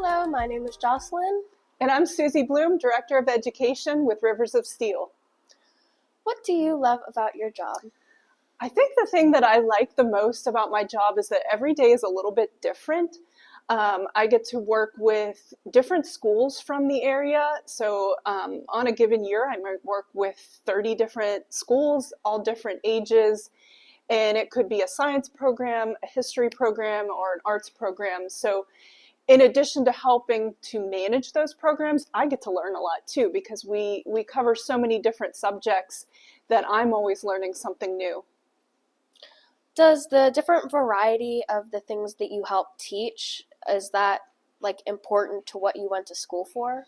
Hello, my name is Jocelyn. And I'm Suzi Bloom, Director of Education with Rivers of Steel. What do you love about your job? I think the thing that I like the most about my job is that every day is a little bit different. I get to work with different schools from the area. So on a given year, I might work with 30 different schools, all different ages. And it could be a science program, a history program, or an arts program. So in addition to helping to manage those programs, I get to learn a lot too, because we cover so many different subjects that I'm always learning something new. Does the different variety of the things that you help teach, is that important to what you went to school for?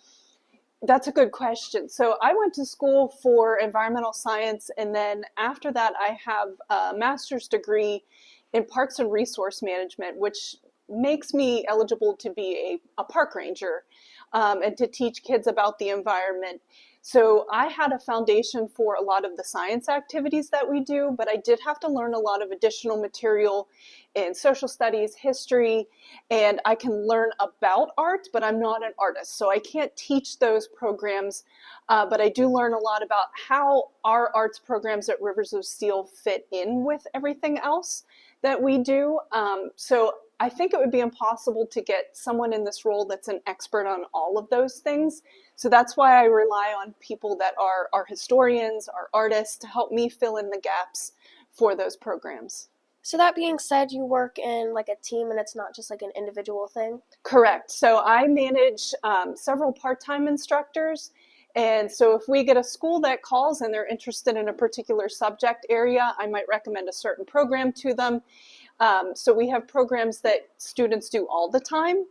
That's a good question. So I went to school for environmental science, and then after that I have a master's degree in parks and resource management, which makes me eligible to be a park ranger and to teach kids about the environment. So I had a foundation for a lot of the science activities that we do, but I did have to learn a lot of additional material in social studies, history, and I can learn about art, but I'm not an artist. So I can't teach those programs, but I do learn a lot about how our arts programs at Rivers of Steel fit in with everything else that we do. So I think it would be impossible to get someone in this role that's an expert on all of those things. So that's why I rely on people that are historians, are artists, to help me fill in the gaps for those programs. So that being said, you work in a team and it's not just an individual thing? Correct. So I manage several part-time instructors. And so if we get a school that calls and they're interested in a particular subject area, I might recommend a certain program to them. So we have programs that students do all the time,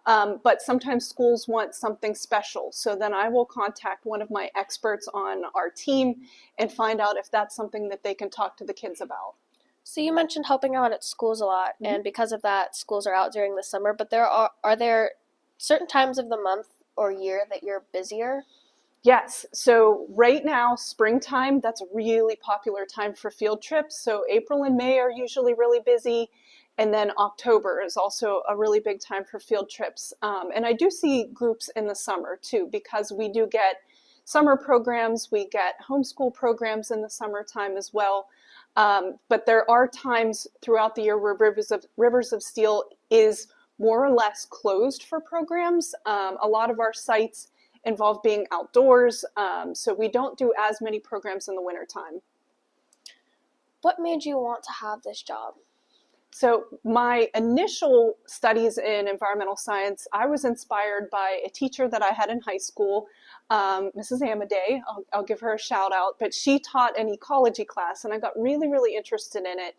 but sometimes schools want something special. So then I will contact one of my experts on our team and find out if that's something that they can talk to the kids about. So you mentioned helping out at schools a lot, and because of that, schools are out during the summer, but are there certain times of the month or year that you're busier? Yes. So right now, springtime, that's a really popular time for field trips. So April and May are usually really busy. And then October is also a really big time for field trips. And I do see groups in the summer too, because we do get summer programs. We get homeschool programs in the summertime as well. But there are times throughout the year where Rivers of Steel is more or less closed for programs. A lot of our sites involve being outdoors, so we don't do as many programs in the wintertime. What made you want to have this job? So my initial studies in environmental science, I was inspired by a teacher that I had in high school, Mrs. Amadei. I'll give her a shout out, but she taught an ecology class and I got really, really interested in it.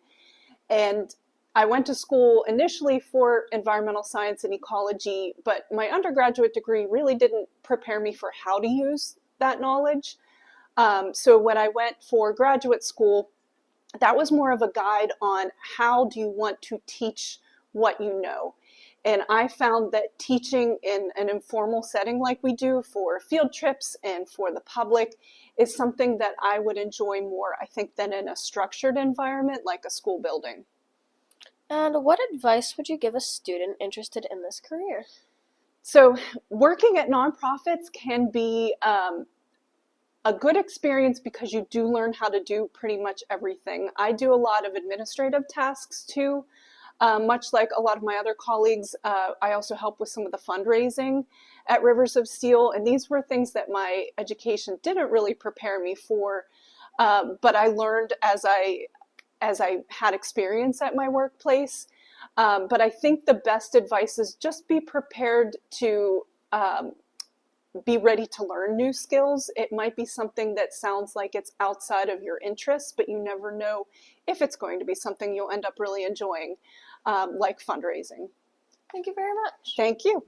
And I went to school initially for environmental science and ecology, but my undergraduate degree really didn't prepare me for how to use that knowledge. So when I went for graduate school, that was more of a guide on how do you want to teach what you know. And I found that teaching in an informal setting like we do for field trips and for the public is something that I would enjoy more, I think, than in a structured environment like a school building. And what advice would you give a student interested in this career? So working at nonprofits can be a good experience because you do learn how to do pretty much everything. I do a lot of administrative tasks too. Much like a lot of my other colleagues, I also help with some of the fundraising at Rivers of Steel, and these were things that my education didn't really prepare me for, but I learned as I had experience at my workplace. But I think the best advice is just be prepared to be ready to learn new skills. It might be something that sounds like it's outside of your interests, but you never know if it's going to be something you'll end up really enjoying, like fundraising. Thank you very much. Thank you.